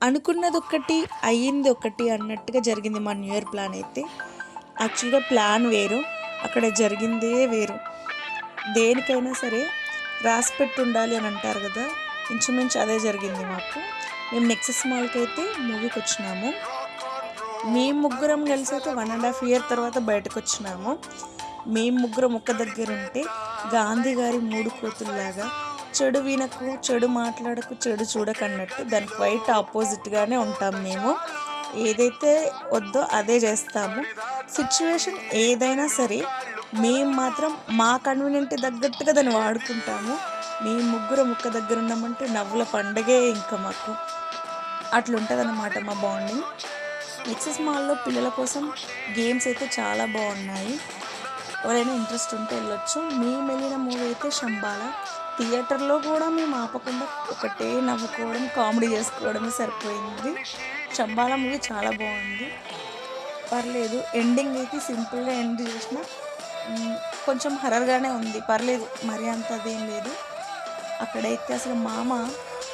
అనుకున్నది ఒకటి అయ్యింది ఒకటి అన్నట్టుగా జరిగింది మా న్యూ ఇయర్ ప్లాన్ అయితే. యాక్చువల్గా ప్లాన్ వేరు, అక్కడ జరిగిందే వేరు. దేనికైనా సరే రాసి పెట్టి ఉండాలి అని అంటారు కదా, ఇంచుమించు అదే జరిగింది మాకు. మేము నెక్సెస్ మాల్కి అయితే మూవీకి వచ్చినాము. మేము ముగ్గురం కలిసి అయితే 1.5 year తర్వాత బయటకు వచ్చినాము. మేము ముగ్గురం ఒక్క దగ్గర ఉంటే గాంధీ గారి 3 కోతుల్లాగా చెడు వినకు, చెడు మాట్లాడకు, చెడు చూడకన్నట్టు దానికి క్వైట్ ఆపోజిట్గానే ఉంటాం మేము. ఏదైతే వద్దో అదే చేస్తాము. సిచ్యువేషన్ ఏదైనా సరే మేము మాత్రం మా కన్వీనియంట్ తగ్గట్టుగా దాన్ని వాడుకుంటాము. మేము ముగ్గురం ఒక్క దగ్గర ఉన్నామంటే నవ్వుల పండగే ఇంకా మాకు. అట్లుంటుందన్నమాట మా బాండింగ్. నెక్సెస్ మాల్లో పిల్లల కోసం గేమ్స్ అయితే చాలా బాగున్నాయి. ఎవరైనా ఇంట్రెస్ట్ ఉంటే వెళ్ళొచ్చు. మేము వెళ్ళిన మూవీ అయితే శంబాల. థియేటర్లో కూడా మేము ఆపకుండా ఒకటే నవ్వుకోవడం, కామెడీ చేసుకోవడమే సరిపోయింది. శంబాల మూవీ చాలా బాగుంది, పర్లేదు. ఎండింగ్ అయితే సింపుల్గా ఎండ్ చేసిన కొంచెం హర్రర్గానే ఉంది, పర్లేదు, మరీ అంత అదేం లేదు. అక్కడైతే అసలు మామ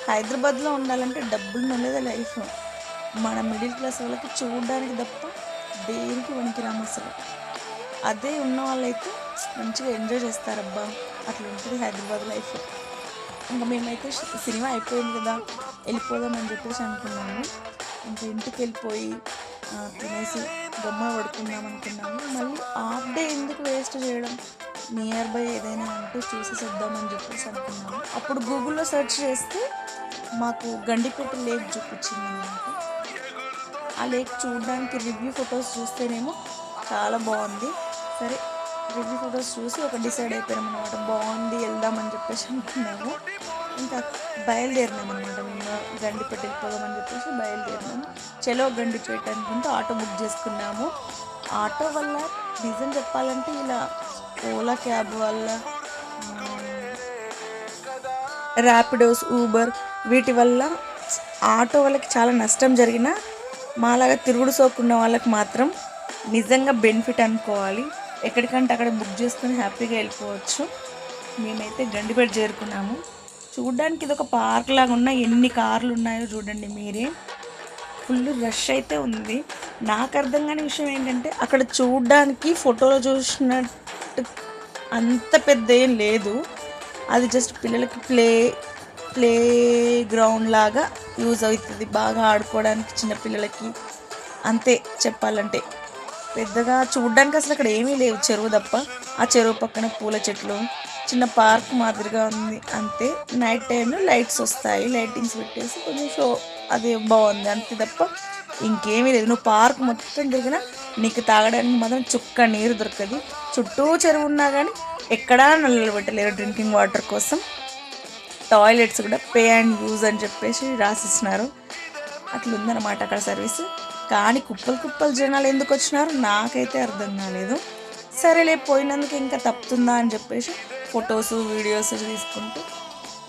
హైదరాబాద్లో ఉండాలంటే డబ్బులు ఉండేదే లైఫ్. మన మిడిల్ క్లాస్ వాళ్ళకి చూడడానికి తప్ప దేనికి వణికిరాము అసలు. అదే ఉన్న వాళ్ళైతే మంచిగా ఎంజాయ్ చేస్తారబ్బా. అట్లా ఉంటుంది హైదరాబాద్ లైఫ్. ఇంకా మేమైతే సినిమా అయిపోయింది కదా వెళ్ళిపోదామని చెప్పేసి అనుకున్నాము. ఇంకా ఇంటికి వెళ్ళిపోయి తినేసి బొమ్మ పడుకుందాం అనుకున్నాము. మళ్ళీ హాఫ్ డే ఎందుకు వేస్ట్ చేయడం, నియర్ బై ఏదైనా అంటూ చూసేసి వద్దామని చెప్పేసి అనుకున్నాము. అప్పుడు గూగుల్లో సెర్చ్ చేస్తే మాకు గండిపేట లేక్ చూపించింది అన్నమాట. ఆ లేక్ చూడడానికి రివ్యూ ఫొటోస్ చూస్తేనేమో చాలా బాగుంది. సరే, రివ్యూ ఫొటోస్ చూసి ఒక డిసైడ్ అయిపోయాం అనమాట, బాగుంది వెళ్దామని చెప్పేసి అనుకున్నాము. ఇంకా బయలుదేరినాం అనమాట. మేము గండిపేట వెళ్ళిపోదామని చెప్పేసి బయలుదేరినాము. చలో గండిపేట అనుకుంటూ ఆటో బుక్ చేసుకున్నాము. ఆటో వల్ల నిజం చెప్పాలంటే ఇలా ఓలా క్యాబ్ వల్ల, ర్యాపిడోస్, ఊబర్ వీటి వల్ల ఆటో వాళ్ళకి చాలా నష్టం జరిగిన, మాలాగా తిరుగుడు సోకున్న వాళ్ళకి మాత్రం నిజంగా బెనిఫిట్ అనుకోవాలి. ఎక్కడికంటే అక్కడ బుక్ చేసుకుని హ్యాపీగా వెళ్ళిపోవచ్చు. మేమైతే గండిపేట చేరుకున్నాము. చూడ్డానికి ఇది ఒక పార్క్ లాగా ఉన్న ఎన్ని కార్లు ఉన్నాయో చూడండి మీరే. ఫుల్ రష్ అయితే ఉంది. నాకు అర్థం కాని విషయం ఏంటంటే అక్కడ చూడ్డానికి ఫోటోలో చూసినట్టు అంత పెద్ద ఏం లేదు. అది జస్ట్ పిల్లలకి ప్లే గ్రౌండ్ లాగా యూజ్ అవుతుంది, బాగా ఆడుకోవడానికి చిన్నపిల్లలకి అంతే. చెప్పాలంటే పెద్దగా చూడ్డానికి అసలు అక్కడ ఏమీ లేవు, చెరువు తప్ప. ఆ చెరువు పక్కన పూల చెట్లు, చిన్న పార్క్ మాదిరిగా ఉంది అంతే. నైట్ టైంలో లైట్స్ వస్తాయి, లైటింగ్స్ పెట్టేసి కొంచెం షో అది బాగుంది అంతే తప్ప ఇంకేమీ లేదు. నువ్వు పార్క్ మొత్తం తిరిగినా నీకు తాగడానికి మాత్రం చుక్క నీరు దొరకదు. చుట్టూ చెరువు ఉన్నా కానీ ఎక్కడా నల్లలు పెట్టలేరు డ్రింకింగ్ వాటర్ కోసం. టాయిలెట్స్ కూడా పే అండ్ యూజ్ అని చెప్పేసి రాసిస్తున్నారు. అట్లుందనమాట అక్కడ సర్వీస్. కానీ కుప్పలు జనాలు ఎందుకు వచ్చినారు నాకైతే అర్థం కాలేదు. సరేలే, పోయినందుకు ఇంకా తప్పుతుందా అని చెప్పేసి ఫొటోస్ వీడియోస్ తీసుకుంటూ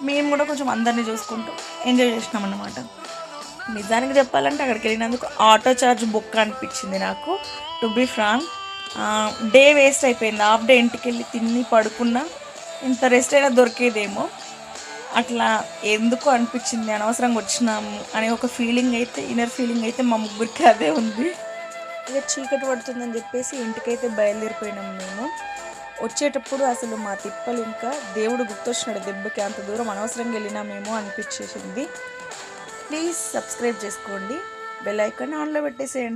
మేము కూడా కొంచెం అందరినీ చూసుకుంటూ ఎంజాయ్ చేసినాం అన్నమాట. నిజానికి చెప్పాలంటే అక్కడికి వెళ్ళినందుకు ఆటో ఛార్జ్ బొక్క అనిపించింది నాకు, to be frank. Day waste అయిపోయింది. హాఫ్ డే ఇంటికి వెళ్ళి తిని పడుకున్నా ఇంత రెస్ట్ అయినా దొరికేదేమో, అట్లా ఎందుకు అనిపించింది, అనవసరంగా వచ్చినాము అనే ఒక ఫీలింగ్ అయితే, ఇన్నర్ ఫీలింగ్ అయితే మా ముగ్గురికి అదే ఉంది. ఇక చీకటి పడుతుందని చెప్పేసి ఇంటికైతే బయలుదేరిపోయినాము మేము. వచ్చేటప్పుడు అసలు మా తిప్పలు ఇంకా దేవుడు గుర్తొచ్చినాడు దెబ్బకి, అంత దూరం అనవసరంగా వెళ్ళినామేమో అనిపించేసింది. ప్లీజ్ సబ్స్క్రైబ్ చేసుకోండి, బెల్ ఐకాన్ ఆన్లో పెట్టేసేయండి.